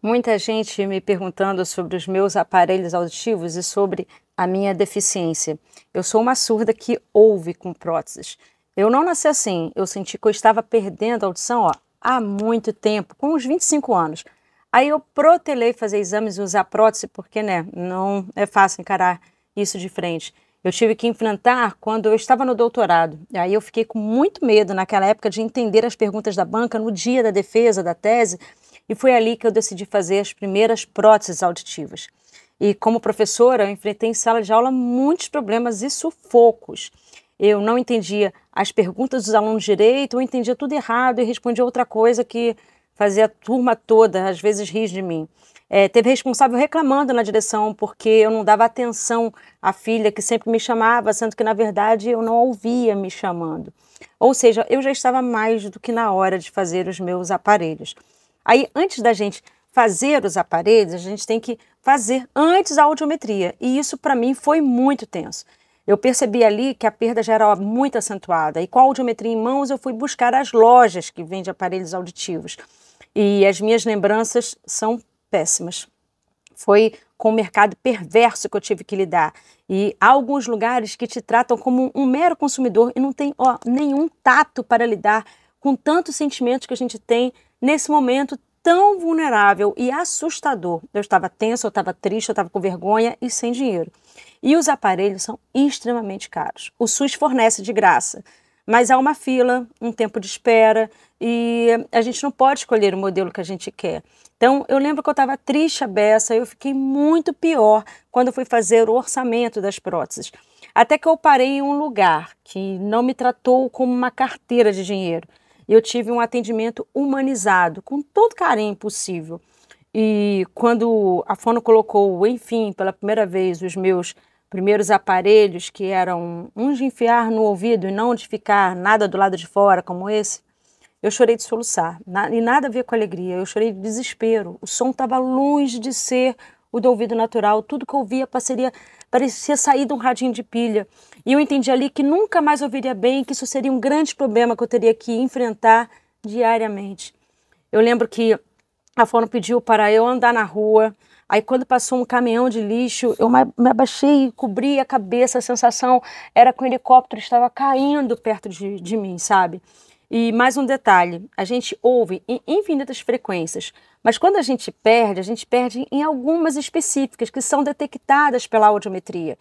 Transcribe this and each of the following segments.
Muita gente me perguntando sobre os meus aparelhos auditivos e sobre a minha deficiência. Eu sou uma surda que ouve com próteses. Eu não nasci assim, eu senti que eu estava perdendo a audição, há muito tempo, com uns 25 anos. Aí eu protelei fazer exames e usar prótese, porque, né, não é fácil encarar isso de frente. Eu tive que enfrentar quando eu estava no doutorado. Aí eu fiquei com muito medo naquela época de entender as perguntas da banca no dia da defesa da tese, e foi ali que eu decidi fazer as primeiras próteses auditivas. E como professora, eu enfrentei em sala de aula muitos problemas e sufocos. Eu não entendia as perguntas dos alunos direito, eu entendia tudo errado e respondia outra coisa que fazia a turma toda, às vezes, rir de mim. Teve responsável reclamando na direção porque eu não dava atenção à filha que sempre me chamava, sendo que, na verdade, eu não a ouvia me chamando. Ou seja, eu já estava mais do que na hora de fazer os meus aparelhos. Aí, antes da gente fazer os aparelhos, a gente tem que fazer antes a audiometria. E isso, para mim, foi muito tenso. Eu percebi ali que a perda já era muito acentuada. E com a audiometria em mãos, eu fui buscar as lojas que vendem aparelhos auditivos. E as minhas lembranças são péssimas. Foi com o mercado perverso que eu tive que lidar. E há alguns lugares que te tratam como um mero consumidor e não tem nenhum tato para lidar com tantos sentimentos que a gente tem nesse momento tão vulnerável e assustador. Eu estava tensa, eu estava triste, eu estava com vergonha e sem dinheiro. E os aparelhos são extremamente caros. O SUS fornece de graça, mas há uma fila, um tempo de espera e a gente não pode escolher o modelo que a gente quer. Então, eu lembro que eu estava triste, a beça, eu fiquei muito pior quando eu fui fazer o orçamento das próteses. Até que eu parei em um lugar que não me tratou como uma carteira de dinheiro. Eu tive um atendimento humanizado, com todo carinho possível. E quando a Fono colocou, enfim, pela primeira vez, os meus primeiros aparelhos, que eram uns de enfiar no ouvido e não de ficar nada do lado de fora, como esse, eu chorei de soluçar, e nada a ver com alegria, eu chorei de desespero. O som estava longe de ser o do ouvido natural, tudo que eu ouvia parecia sair de um radinho de pilha. E eu entendi ali que nunca mais ouviria bem, que isso seria um grande problema que eu teria que enfrentar diariamente. Eu lembro que a Fono pediu para eu andar na rua, aí quando passou um caminhão de lixo, eu me abaixei e cobri a cabeça, a sensação era que o helicóptero estava caindo perto de mim, sabe? E mais um detalhe, a gente ouve em infinitas frequências, mas quando a gente perde em algumas específicas que são detectadas pela audiometria.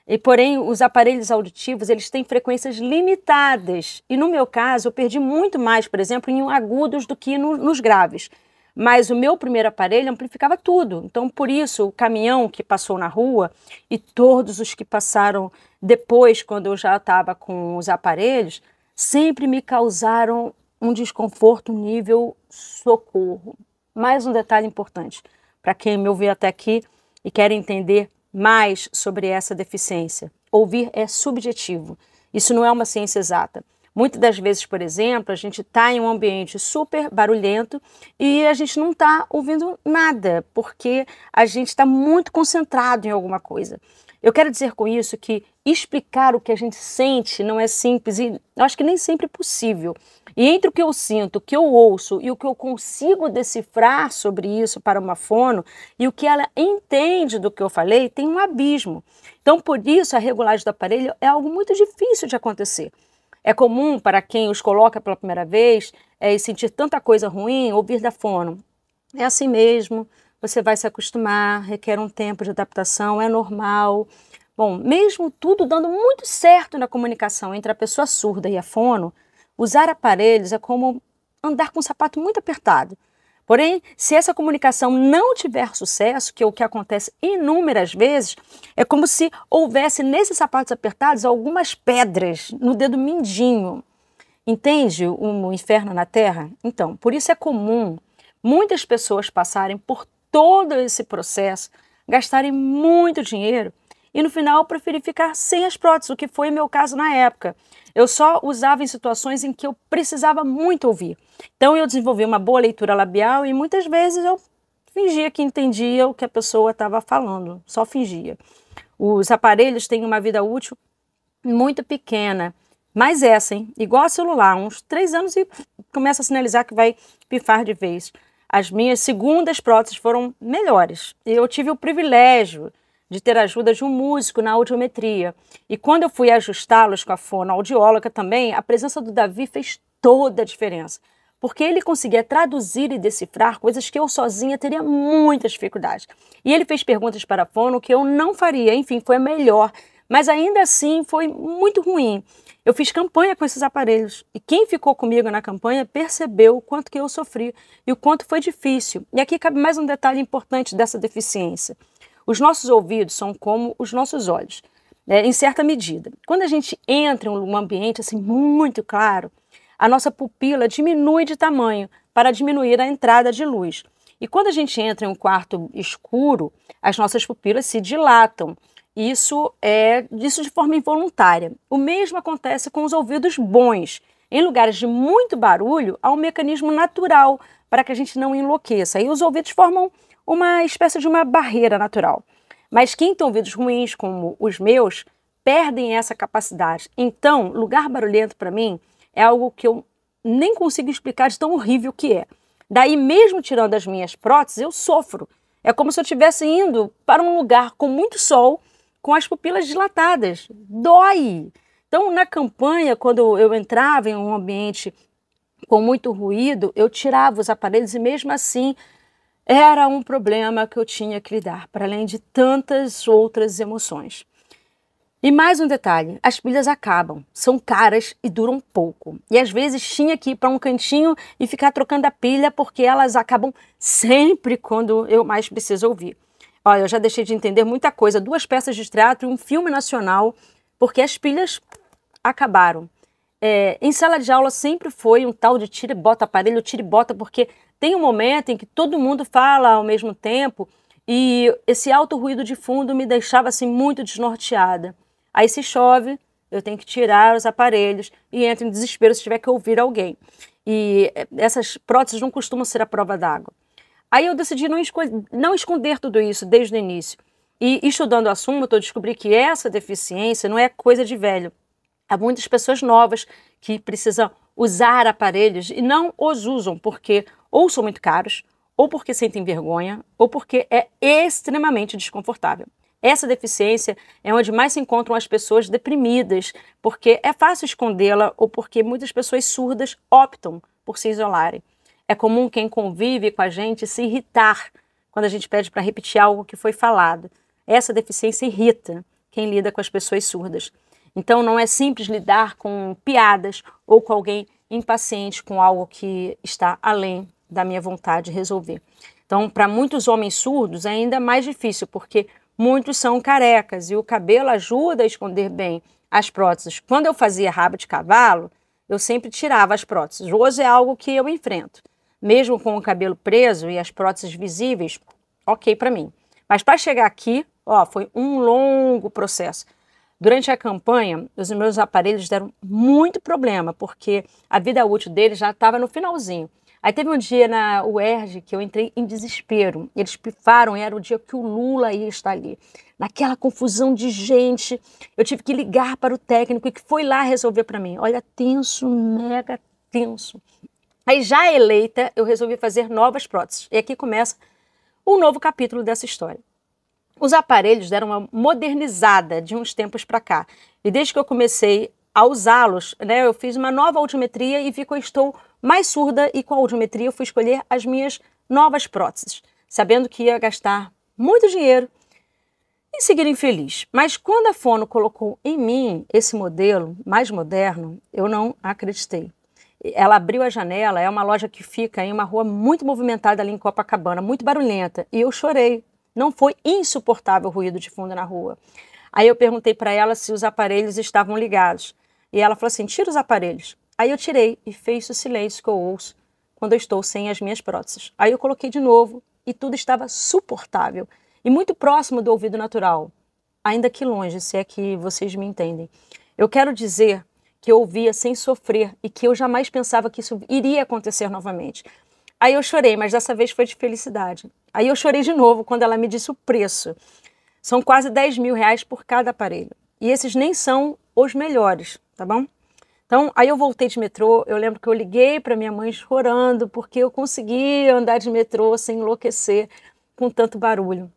E, porém, os aparelhos auditivos, eles têm frequências limitadas. E no meu caso, eu perdi muito mais, por exemplo, em agudos do que nos graves. Mas o meu primeiro aparelho amplificava tudo. Então, por isso, o caminhão que passou na rua e todos os que passaram depois, quando eu já estava com os aparelhos, sempre me causaram um desconforto nível socorro. Mais um detalhe importante, para quem me ouviu até aqui e quer entender mais sobre essa deficiência. Ouvir é subjetivo, isso não é uma ciência exata. Muitas das vezes, por exemplo, a gente está em um ambiente super barulhento e a gente não está ouvindo nada, porque a gente está muito concentrado em alguma coisa. Eu quero dizer com isso que explicar o que a gente sente não é simples e eu acho que nem sempre é possível. E entre o que eu sinto, o que eu ouço e o que eu consigo decifrar sobre isso para uma fono e o que ela entende do que eu falei, tem um abismo. Então, por isso, a regulagem do aparelho é algo muito difícil de acontecer. É comum para quem os coloca pela primeira vez e sentir tanta coisa ruim, ouvir da fono. É assim mesmo, você vai se acostumar, requer um tempo de adaptação, é normal. Bom, mesmo tudo dando muito certo na comunicação entre a pessoa surda e a fono, usar aparelhos é como andar com um sapato muito apertado. Porém, se essa comunicação não tiver sucesso, que é o que acontece inúmeras vezes, é como se houvesse nesses sapatos apertados algumas pedras no dedo mindinho. Entende o inferno na Terra? Então, por isso é comum muitas pessoas passarem por todo esse processo, gastarem muito dinheiro e no final preferir ficar sem as próteses, o que foi o meu caso na época. Eu só usava em situações em que eu precisava muito ouvir. Então eu desenvolvi uma boa leitura labial e muitas vezes eu fingia que entendia o que a pessoa estava falando, só fingia. Os aparelhos têm uma vida útil muito pequena, mas essa, hein? Igual a celular, uns 3 anos e começa a sinalizar que vai pifar de vez. as minhas segundas próteses foram melhores. Eu tive o privilégio de ter a ajuda de um músico na audiometria. E quando eu fui ajustá-los com a fonoaudióloga também, a presença do Davi fez toda a diferença. Porque ele conseguia traduzir e decifrar coisas que eu sozinha teria muita dificuldade. E ele fez perguntas para a fono que eu não faria, enfim, foi a melhor. Mas ainda assim foi muito ruim. Eu fiz campanha com esses aparelhos e quem ficou comigo na campanha percebeu o quanto que eu sofri e o quanto foi difícil. E aqui cabe mais um detalhe importante dessa deficiência. Os nossos ouvidos são como os nossos olhos, né, em certa medida. Quando a gente entra em um ambiente assim muito claro, a nossa pupila diminui de tamanho para diminuir a entrada de luz. E quando a gente entra em um quarto escuro, as nossas pupilas se dilatam. Isso de forma involuntária. O mesmo acontece com os ouvidos bons. Em lugares de muito barulho, há um mecanismo natural para que a gente não enlouqueça. E os ouvidos formam uma espécie de uma barreira natural. Mas quem tem ouvidos ruins, como os meus, perdem essa capacidade. Então, lugar barulhento para mim é algo que eu nem consigo explicar de tão horrível que é. Daí, mesmo tirando as minhas próteses, eu sofro. É como se eu estivesse indo para um lugar com muito sol, com as pupilas dilatadas. Dói! Então, na campanha, quando eu entrava em um ambiente com muito ruído, eu tirava os aparelhos e mesmo assim era um problema que eu tinha que lidar, para além de tantas outras emoções. E mais um detalhe, as pilhas acabam, são caras e duram pouco. E às vezes tinha que ir para um cantinho e ficar trocando a pilha porque elas acabam sempre quando eu mais preciso ouvir. Olha, eu já deixei de entender muita coisa, 2 peças de teatro e um filme nacional, porque as pilhas acabaram. Em sala de aula sempre foi um tal de tira e bota aparelho, tira e bota, porque tem um momento em que todo mundo fala ao mesmo tempo e esse alto ruído de fundo me deixava assim muito desnorteada. Aí se chove, eu tenho que tirar os aparelhos e entro em desespero se tiver que ouvir alguém. E essas próteses não costumam ser a prova d'água. Aí eu decidi não esconder tudo isso desde o início. E estudando o assunto, eu descobri que essa deficiência não é coisa de velho. Há muitas pessoas novas que precisam usar aparelhos e não os usam porque ou são muito caros, ou porque sentem vergonha, ou porque é extremamente desconfortável. Essa deficiência é onde mais se encontram as pessoas deprimidas, porque é fácil escondê-la ou porque muitas pessoas surdas optam por se isolarem. É comum quem convive com a gente se irritar quando a gente pede para repetir algo que foi falado. Essa deficiência irrita quem lida com as pessoas surdas. Então não é simples lidar com piadas ou com alguém impaciente com algo que está além da minha vontade de resolver. Então, para muitos homens surdos é ainda mais difícil, porque muitos são carecas e o cabelo ajuda a esconder bem as próteses. Quando eu fazia rabo de cavalo, eu sempre tirava as próteses. Hoje é algo que eu enfrento. Mesmo com o cabelo preso e as próteses visíveis, ok para mim. Mas para chegar aqui, foi um longo processo. Durante a campanha, os meus aparelhos deram muito problema, porque a vida útil deles já estava no finalzinho. Aí teve um dia na UERJ que eu entrei em desespero. Eles pifaram e era o dia que o Lula ia estar ali. Naquela confusão de gente, eu tive que ligar para o técnico e que foi lá resolver para mim. Olha, tenso, mega tenso. Aí já eleita, eu resolvi fazer novas próteses. E aqui começa um novo capítulo dessa história. Os aparelhos deram uma modernizada de uns tempos para cá. E desde que eu comecei a usá-los, né, eu fiz uma nova audiometria e vi que eu estou mais surda e com a audiometria eu fui escolher as minhas novas próteses, sabendo que ia gastar muito dinheiro e seguir infeliz. Mas quando a fono colocou em mim esse modelo mais moderno, eu não acreditei. Ela abriu a janela, é uma loja que fica em uma rua muito movimentada ali em Copacabana, muito barulhenta, e eu chorei. Não foi insuportável o ruído de fundo na rua. Aí eu perguntei para ela se os aparelhos estavam ligados. E ela falou assim, tira os aparelhos. Aí eu tirei e fez o silêncio que eu ouço quando eu estou sem as minhas próteses. Aí eu coloquei de novo e tudo estava suportável e muito próximo do ouvido natural. Ainda que longe, se é que vocês me entendem. Eu quero dizer que eu ouvia sem sofrer e que eu jamais pensava que isso iria acontecer novamente. Aí eu chorei, mas dessa vez foi de felicidade. Aí eu chorei de novo quando ela me disse o preço. São quase R$10.000 por cada aparelho. E esses nem são os melhores, tá bom? Então, aí eu voltei de metrô, eu lembro que eu liguei para minha mãe chorando, porque eu consegui andar de metrô sem enlouquecer com tanto barulho.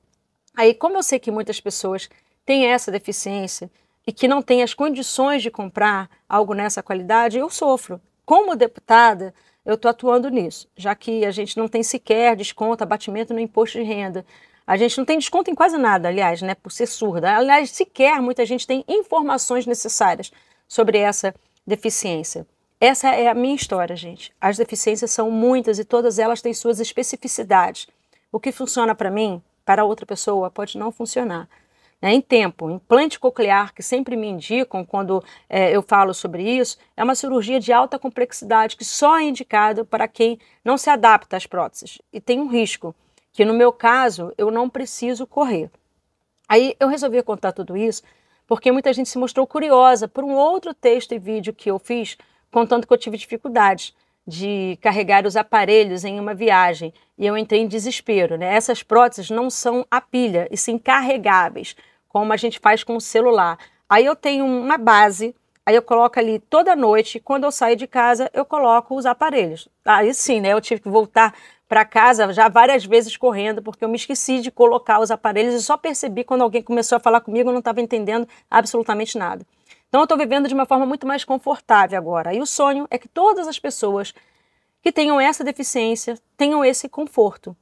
Aí, como eu sei que muitas pessoas têm essa deficiência e que não têm as condições de comprar algo nessa qualidade, eu sofro. Como deputada, eu estou atuando nisso, já que a gente não tem sequer desconto, abatimento no imposto de renda. A gente não tem desconto em quase nada, aliás, né, por ser surda. Aliás, sequer muita gente tem informações necessárias sobre essa deficiência. Essa é a minha história, gente. As deficiências são muitas e todas elas têm suas especificidades. O que funciona para mim, para outra pessoa, pode não funcionar. Em tempo, implante coclear, que sempre me indicam quando eu falo sobre isso, é uma cirurgia de alta complexidade que só é indicada para quem não se adapta às próteses. E tem um risco, que no meu caso, eu não preciso correr. Aí eu resolvi contar tudo isso porque muita gente se mostrou curiosa por um outro texto e vídeo que eu fiz contando que eu tive dificuldades de carregar os aparelhos em uma viagem e eu entrei em desespero, né? Essas próteses não são a pilha, e sim carregáveis, como a gente faz com o celular. Aí eu tenho uma base, aí eu coloco ali toda noite, quando eu saio de casa eu coloco os aparelhos. Aí sim, né? Eu tive que voltar para casa já várias vezes correndo, porque eu me esqueci de colocar os aparelhos e só percebi quando alguém começou a falar comigo, eu não estava entendendo absolutamente nada. Então eu estou vivendo de uma forma muito mais confortável agora. E o sonho é que todas as pessoas que tenham essa deficiência tenham esse conforto.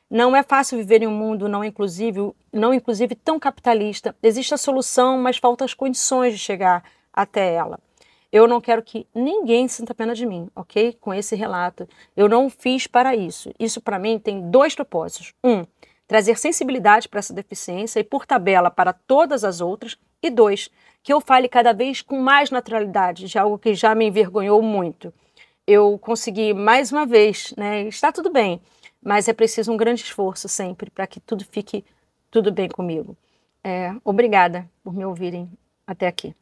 Não é fácil viver em um mundo não inclusive tão capitalista. Existe a solução, mas faltam as condições de chegar até ela. Eu não quero que ninguém sinta pena de mim, ok? Com esse relato. Eu não fiz para isso. Isso, para mim, tem dois propósitos. Um, trazer sensibilidade para essa deficiência e, por tabela, para todas as outras. E dois, que eu fale cada vez com mais naturalidade de algo que já me envergonhou muito. Eu consegui, mais uma vez, né? Está tudo bem, mas é preciso um grande esforço sempre para que tudo fique tudo bem comigo. Obrigada por me ouvirem até aqui.